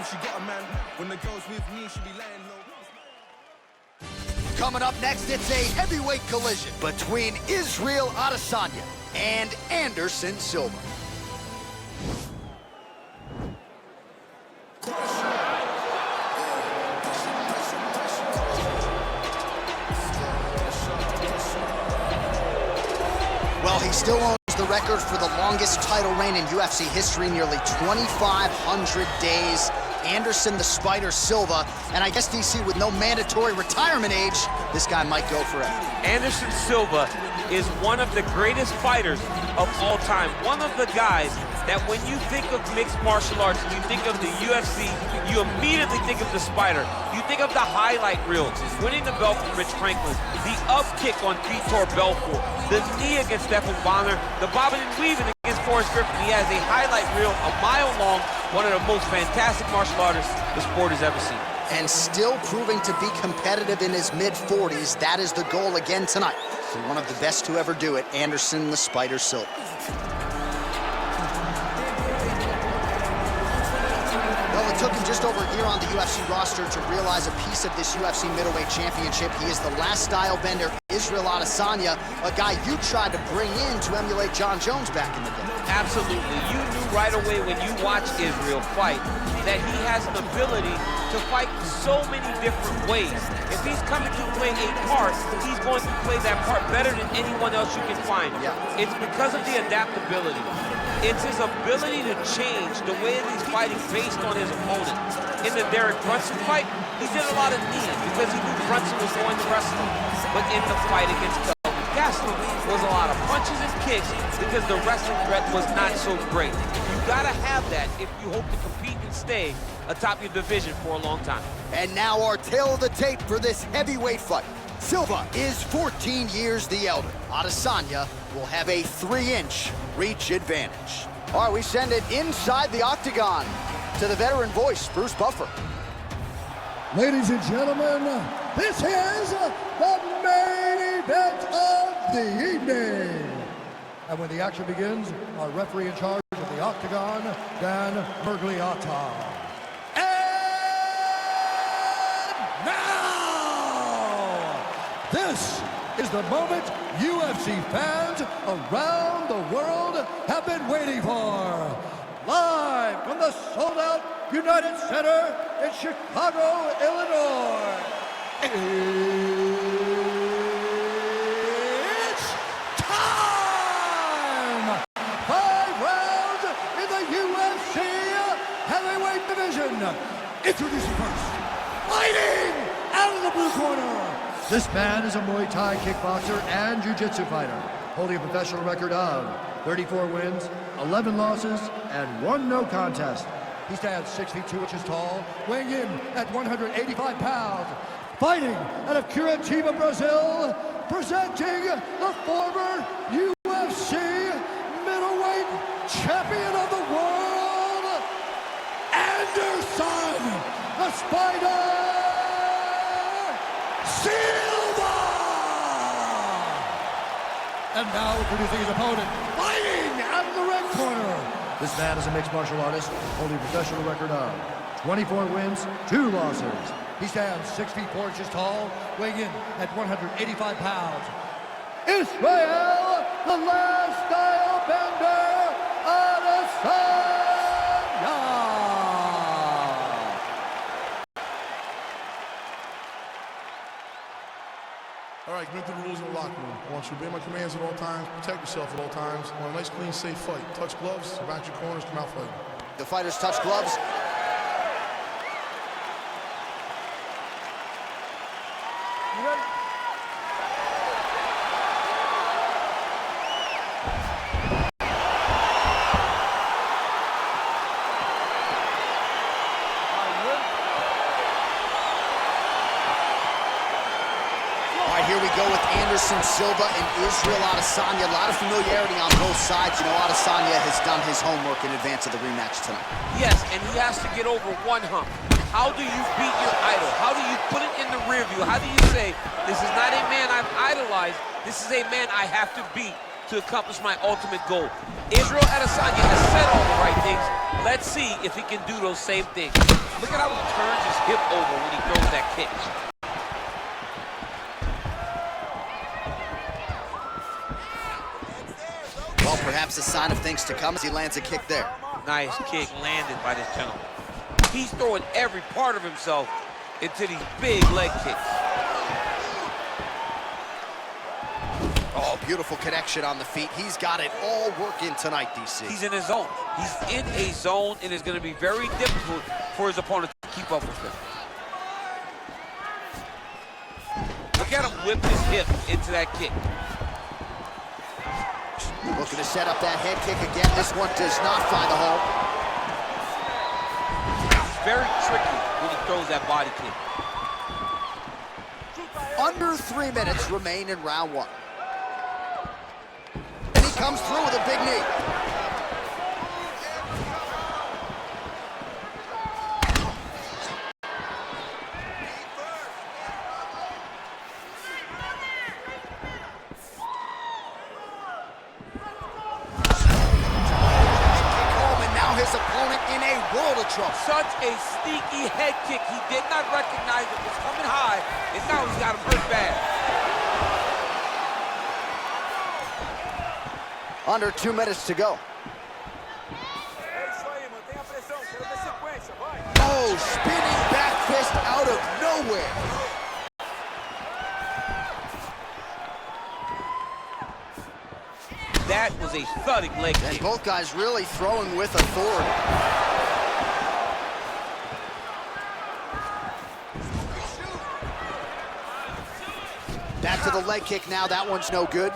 if she got a man. When the girl's with me, she be laying low. Coming up next, it's a heavyweight collision between Israel Adesanya and Anderson Silva. Well, he still owns the record for the longest title reign in UFC history, nearly 2,500 days. Anderson the Spider Silva, and I guess, DC, with no mandatory retirement age, this guy might go forever. Anderson Silva is one of the greatest fighters of all time. One of the guys that when you think of mixed martial arts and you think of the UFC, you immediately think of the Spider. You think of the highlight reel, winning the belt from Rich Franklin, the up kick on Vitor Belfort, the knee against Stephan Bonner, the bobbing and weaving against Forrest Griffin. He has a highlight reel a mile long, one of the most fantastic martial artists the sport has ever seen. And still proving to be competitive in his mid-40s. That is the goal again tonight for one of the best to ever do it, Anderson the Spider Silva. Well, it took him just over a year on the UFC roster to realize a piece of this UFC middleweight championship. He is the last style bender, Israel Adesanya, a guy you tried to bring in to emulate John Jones back in the day. Absolutely. You knew right away when you watched Israel fight that he has an ability to fight so many different ways. If he's coming to play a part, he's going to play that part better than anyone else you can find. Yeah. It's because of the adaptability. It's his ability to change the way that he's fighting based on his opponent. In the Derek Brunson fight, he did a lot of kneeing because he knew Brunson was going to wrestle him. But in the fight against Gastelum was a lot of punches and kicks because the wrestling threat was not so great. You gotta have that if you hope to compete and stay atop your division for a long time. And now our tail of the tape for this heavyweight fight. Silva is 14 years the elder. Adesanya will have a 3-inch reach advantage. All right, we send it inside the octagon to the veteran voice, Bruce Buffer. Ladies and gentlemen, this is the main event of the evening. And when the action begins, our referee in charge of the octagon, Dan Bergliata. And now, this is the moment UFC fans around the world have been waiting for. Live from the sold-out United Center in Chicago, Illinois. It's time! 5 rounds in the UFC heavyweight division. Introducing first, fighting out of the blue corner. This man is a Muay Thai kickboxer and jiu-jitsu fighter, holding a professional record of 34 wins, 11 losses, and 1 no contest. He stands 6 feet 2 inches tall, weighing in at 185 pounds. Fighting out of Curitiba, Brazil, presenting the former UFC middleweight champion of the world, Anderson the Spider Silva! And now introducing his opponent, fighting out of the red corner. This man is a mixed martial artist, holding a professional record of 24 wins, 2 losses. He stands 6 feet 4 inches tall, weighing in at 185 pounds. Israel, the last style bender, Adesanya! All right, commit to the rules in the locker room. I want you to obey my commands at all times, protect yourself at all times. I want a nice, clean, safe fight. Touch gloves, back your corners, come out fighting. The fighters touch gloves. You ready? Here we go with Anderson Silva and Israel Adesanya. A lot of familiarity on both sides. You know, Adesanya has done his homework in advance of the rematch tonight. Yes, and he has to get over one hump. How do you beat your idol? How do you put it in the rear view? How do you say, this is not a man I've idolized, this is a man I have to beat to accomplish my ultimate goal. Israel Adesanya has said all the right things. Let's see if he can do those same things. Look at how he turns his hip over when he throws that kick. Well, perhaps a sign of things to come as he lands a kick there. Nice kick landed by this gentleman. He's throwing every part of himself into these big leg kicks. Oh, beautiful connection on the feet. He's got it all working tonight, DC. He's in his zone. He's in a zone, and it's going to be very difficult for his opponent to keep up with him. Look at him whip his hip into that kick. Looking to set up that head kick again. This one does not find the hole. It's very tricky when he throws that body kick. Under 3 minutes remain in round one. And he comes through with a big knee. His opponent in a world of trouble. Such a sneaky head kick. He did not recognize it was coming high, and now he's got him hurt bad. Under 2 minutes to go. Oh, spinning back fist out of nowhere. That was a thudding leg And kick. both guys really throwing with authority. Back to the leg kick now. That one's no good.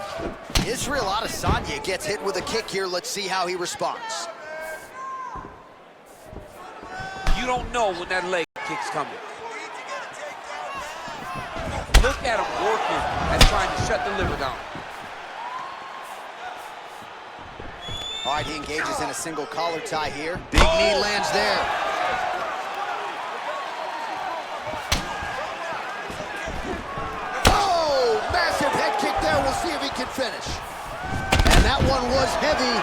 Israel Adesanya gets hit with a kick here. Let's see how he responds. You don't know when that leg kick's coming. Look at him working at trying to shut the liver down. All right, he engages in a single collar tie here. Big knee lands there. Oh, massive head kick there. We'll see if he can finish. And that one was heavy.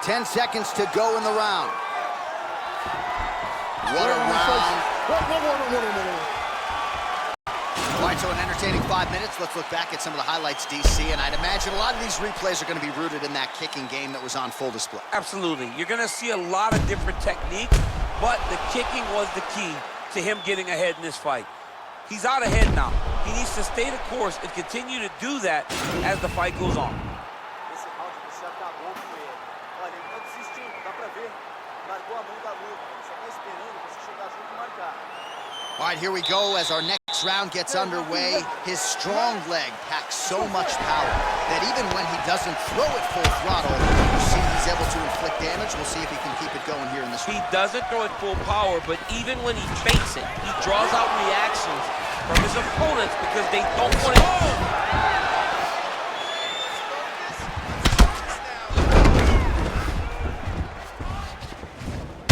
Ten seconds to go in the round. What a round. All right, so an entertaining 5 minutes. Let's look back at some of the highlights, DC, and I'd imagine a lot of these replays are going to be rooted in that kicking game that was on full display. Absolutely. You're going to see a lot of different techniques, but the kicking was the key to him getting ahead in this fight. He's out ahead now. He needs to stay the course and continue to do that as the fight goes on. All right, here we go as our next round gets underway. His strong leg packs so much power that even when he doesn't throw it full throttle, you see he's able to inflict damage. We'll see if he can keep it going here in this round. He doesn't throw it full power, but even when he fakes it, he draws out reactions from his opponents because they don't want it.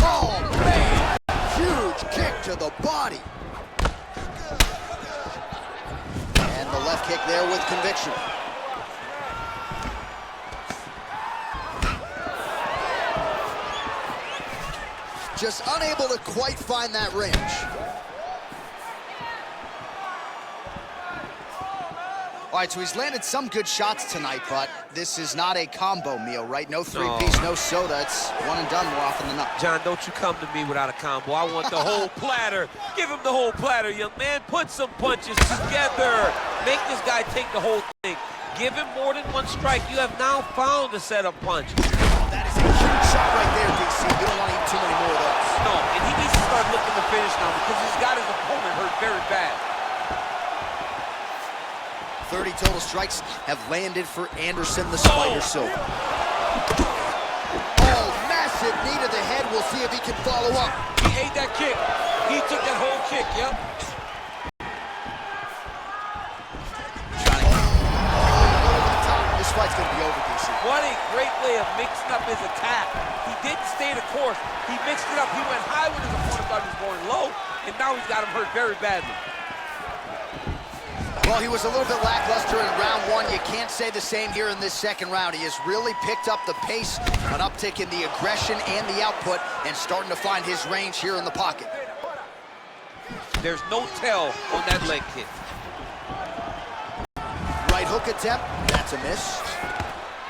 Oh, man! Huge kick to the body. And the left kick there with conviction. Just unable to quite find that range. All right, so he's landed some good shots tonight, but this is not a combo meal, right? No three-piece, no soda. It's one and done more often than not. John, don't you come to me without a combo. I want the whole platter. Give him the whole platter, young man. Put some punches together. Make this guy take the whole thing. Give him more than one strike. You have now found a setup punch. That is a huge shot right there, DC. You don't want to eat too many more of those. No, and he needs to start looking to finish now because he's got his opponent hurt very bad. 30 total strikes have landed for Anderson the Spider Silva. Oh, massive knee to the head. We'll see if he can follow up. He ate that kick. He took that whole kick, yep. This fight's going to be over, DC. What a great way of mixing up his attack. He didn't stay the course. He mixed it up. He went high when his opponent thought he was going low, and now he's got him hurt very badly. Well, he was a little bit lackluster in round one. You can't say the same here in this second round. He has really picked up the pace, an uptick in the aggression and the output, and starting to find his range here in the pocket. There's no tell on that leg kick. Right hook attempt, that's a miss.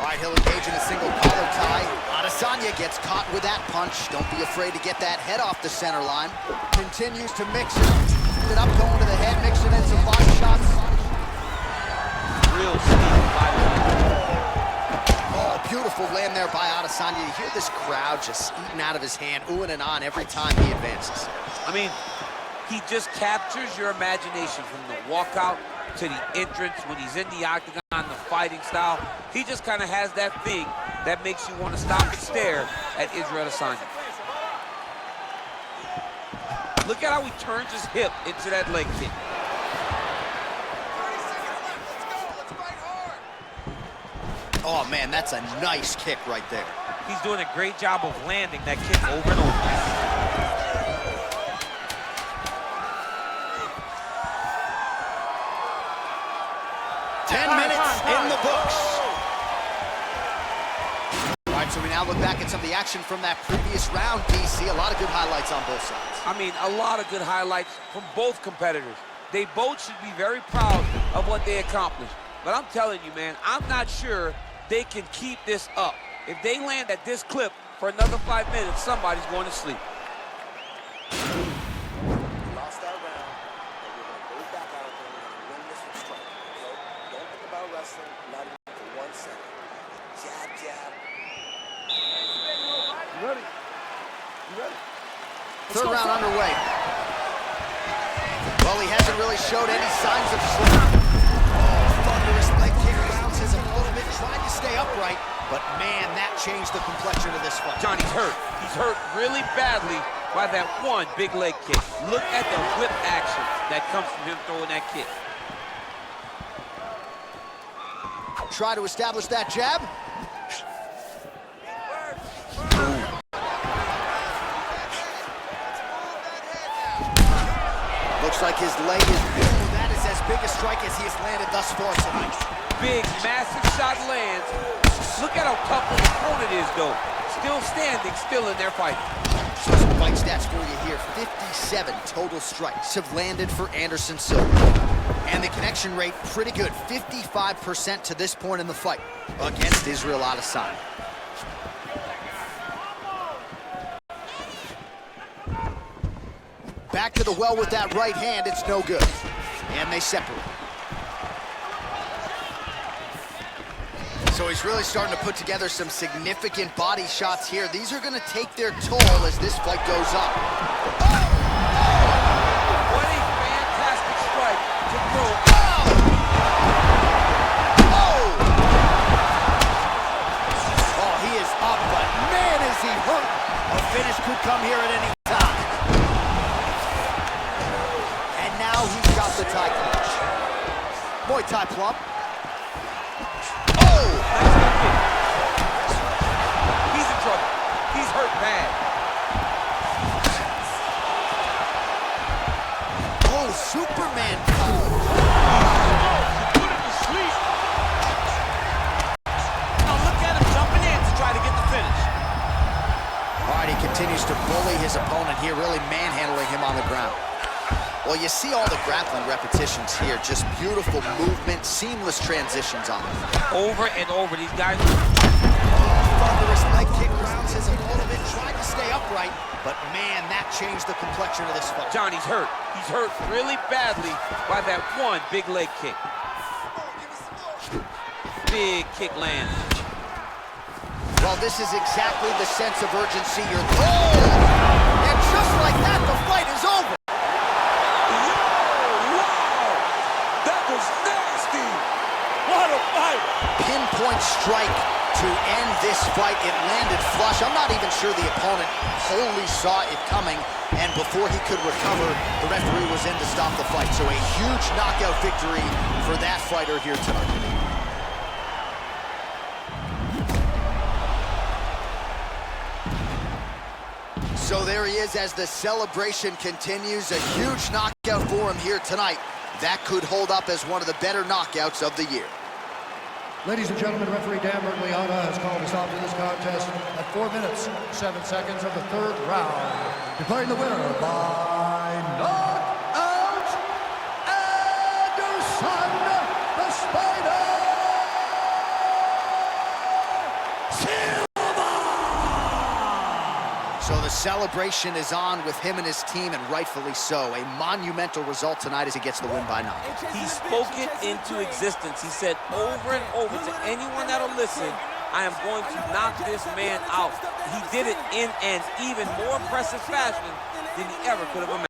All right, he'll engage in a single collar tie. Adesanya gets caught with that punch. Don't be afraid to get that head off the center line. Continues to mix it up, going to the head, mixing in some body shots. Real sneaky body. Oh, beautiful land there by Adesanya. You hear this crowd just eating out of his hand, oohing and on every time he advances. I mean, he just captures your imagination from the walkout to the entrance when he's in the octagon, the fighting style. He just kind of has that thing that makes you want to stop and stare at Israel Adesanya. Look at how he turns his hip into that leg kick. Oh man, that's a nice kick right there. He's doing a great job of landing that kick over and over. 10 minutes in the books. All right, so we now look back at some of the action from that previous round, DC. A lot of good highlights on both sides. I mean, a lot of good highlights from both competitors. They both should be very proud of what they accomplished. But I'm telling you, man, I'm not sure they can keep this up. If they land at this clip for another 5 minutes, somebody's going to sleep. Lost that round, and we're going to go back out there and win this with strength. Okay? Don't think about wrestling, not even for 1 second. Jab, jab. You ready? You ready? Third round underway. Well, he hasn't really showed any signs of slowing. Thunderous leg kick bounces a little bit, trying to stay upright, but man, that changed the complexion of this fight. Johnny's hurt. He's hurt really badly by that one big leg kick. Look at the whip action that comes from him throwing that kick. Try to establish that jab. Looks like his leg is big. That is as big a strike as he has landed thus far tonight. Big, massive shot lands. Look at how tough his opponent is, though. Still standing, still in their fight. Some fight stats for you here. 57 total strikes have landed for Anderson Silva. And the connection rate, pretty good. 55% to this point in the fight against Israel Adesanya. Back to the well with that right hand, it's no good. And they separate. So he's really starting to put together some significant body shots here. These are gonna take their toll as this fight goes on. What a fantastic strike to throw. Oh, he is up, but man, is he hurt. A finish could come here at any time. And now he's got the tie clutch. Muay Thai plump. He's in trouble. He's hurt bad. Oh, Superman. Put him to sleep. Now look at him jumping in to try to get the finish. All right, he continues to bully his opponent here, really manhandling him on the ground. Well, you see all the grappling repetitions here. Just beautiful movement, seamless transitions on them. Over and over, these guys. Thunderous leg kick grounds his opponent, tried to stay upright, but man, that changed the complexion of this fight. Johnny's hurt. He's hurt really badly by that one big leg kick. Big kick lands. Well, this is exactly the sense of urgency you're looking for. And just like that, the fight is over. Pinpoint strike to end this fight. It landed flush. I'm not even sure the opponent wholly saw it coming, and before he could recover, the referee was in to stop the fight. So a huge knockout victory for that fighter here tonight. So there he is as the celebration continues. A huge knockout for him here tonight. That could hold up as one of the better knockouts of the year. Ladies and gentlemen, referee Dan Mergliata has called a stop to this contest at 4 minutes, 7 seconds of the third round, declaring the winner by knockout, Adesanya the Spider Silva! So the celebration is on with him and his team, and rightfully so. A monumental result tonight as he gets the win by knockout. He spoke it into existence. He said over and over to anyone that'll listen, I am going to knock this man out. He did it in an even more impressive fashion than he ever could have imagined.